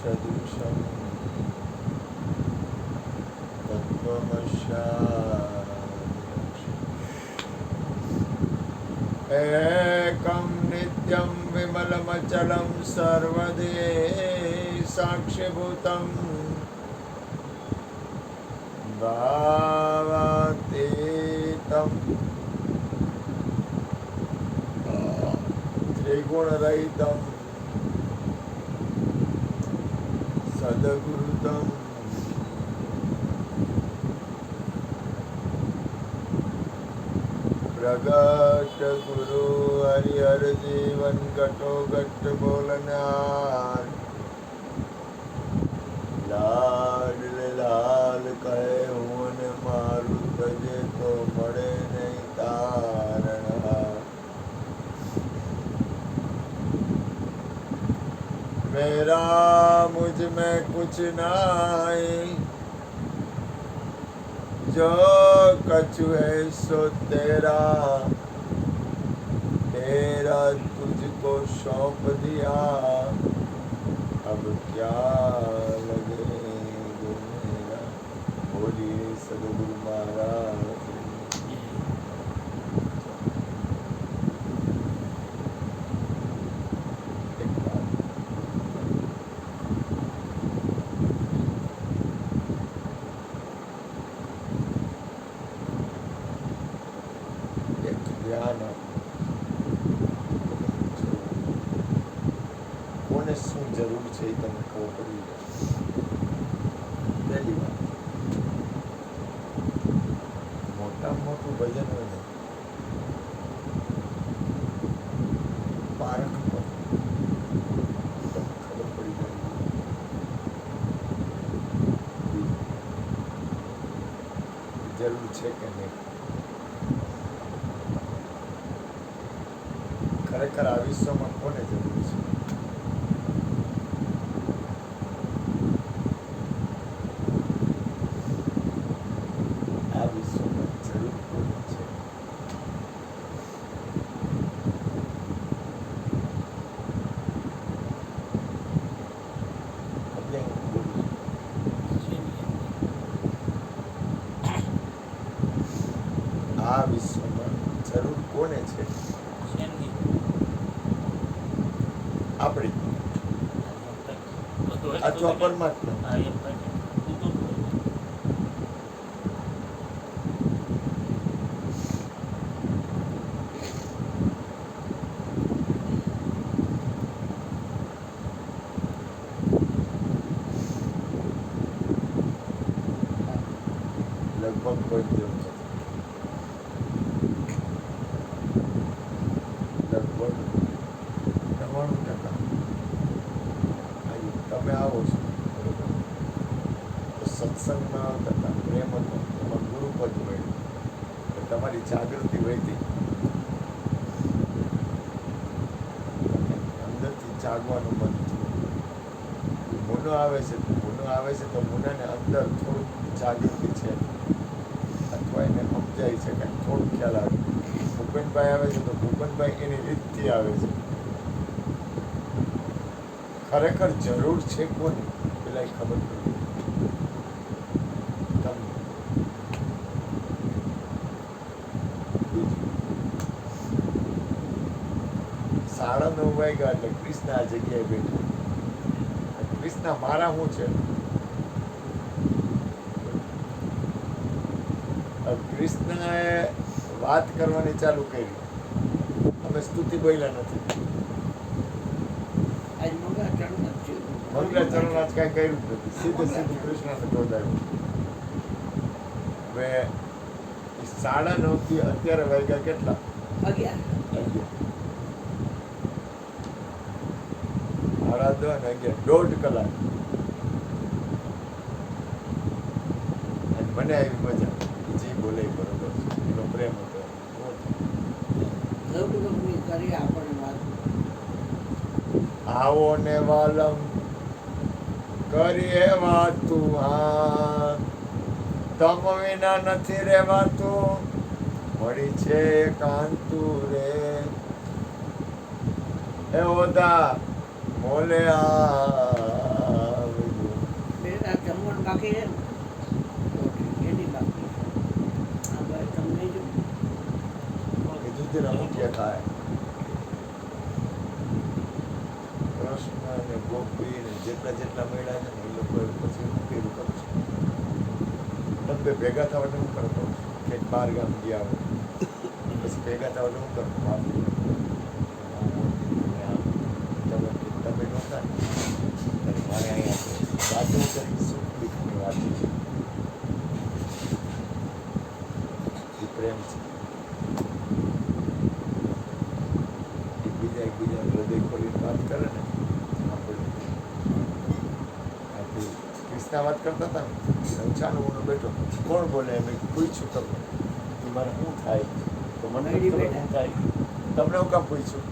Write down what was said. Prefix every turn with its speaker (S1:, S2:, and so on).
S1: सदृशं तत्त्वमस्यादिलक्ष्यम् एकं नित्यं विमलमचलं सर्वदे साक्षिभूतं भावातीतं त्रिगुणरहितं सद्गुरुतं प्रगट गुरु हरिहर जीवन घटो घट बोलनार लाल लाल कहे हुन मारू तजे तो मरे नहीं तारणहार मेरा मुझ में कुछ नहीं जो कछु है सो तेरा तेरा तुझको सौंप दिया अब क्या लगे मेरा बोलिए सदगुरु महाराज કોને શું જરૂર છે એ તમને ખબર પડી જાય. પહેલી વાત, મોટામાં મોટું ભજન હોય ને પારખ પર તમને ખબર પડી જાય જરૂર છે કે નહીં. ખરેખર આ વિશ્વમાં કોને જરૂર છે? આ વિશ્વમાં જરૂર કોને છે? એટલે હું બોલું આ વિશ્વમાં જરૂર કોને છે? આપણી અથવા પરમાત્મા. લગભગ કોઈ જેવું નથી. લગભગ 99% તમે આવો છો બરોબર, તો સત્સંગમાં થતા પ્રેમ હતો, એમાં ગુરુપદ મળ્યું, તો તમારી જાગૃતિ વધી, અંદરથી જાગવાનું મન થયું. મુનો આવે છે તો મુનાને અંદર થોડુંક જાગૃતિ છે અથવા એને સમજાય છે કાંઈ થોડુંક ખ્યાલ આવે. ભૂપેનભાઈ આવે છે તો ભૂપેનભાઈ એની રીતથી આવે છે. ખરેખર જરૂર છે કોની પેલા ખબર પડી તમને. સાડા 9 વાગ્યા એટલે કૃષ્ણ આ જગ્યાએ બેઠા. કૃષ્ણ મારા શું છે? કૃષ્ણએ વાત કરવાની ચાલુ કરી, અમે સ્તુતિ બોલ્યા નથી. મંગલાચરણ આજ કાંઈ કર્યું જ નથી, સીધું કૃષ્ણને ગોદાયું. હવે 9:30 થી અત્યારે વાગ્યા કેટલા? 11. 11:30 દોઢ કલાક. અને મને આવી મજા, જી બોલે બરોબર, એનો પ્રેમ હતો. આવો ને વાલમ કરીએ વાતું, હા તમ વિના નથી રહેવાતું, મળી છે કાંતું રે એ ઓદા મોલે આ
S2: બાકી છે ને એની બાકી આ ભાઈ તમને જો
S1: કીધું તે રમુકિયા ખાય કૃષ્ણ ને ગોપી ને જેટલા મળ્યા છે ને એ લોકોએ પછી હું કર્યું કરું છું તમે ભેગા થવા એટલે હું કરતો કંઈક બહાર ગામ ગયા હોય પછી ભેગા થવા એટલે હું કરતો તમે નહોતા અને મારે અહીંયા વાતો કરી સુખ દુઃખની વાતો છે એ પ્રેમ છે એકબીજાનું હૃદય ખોલીને વાત કરે ને આપણે આપણી ક્રિષ્ના વાત કરતા હતા ને ચાલો હું બેઠો કોણ બોલે એમ પૂછ્યું તમને કે મારે શું થાય તો મને શું થાય તમને હું કામ પૂછ્યું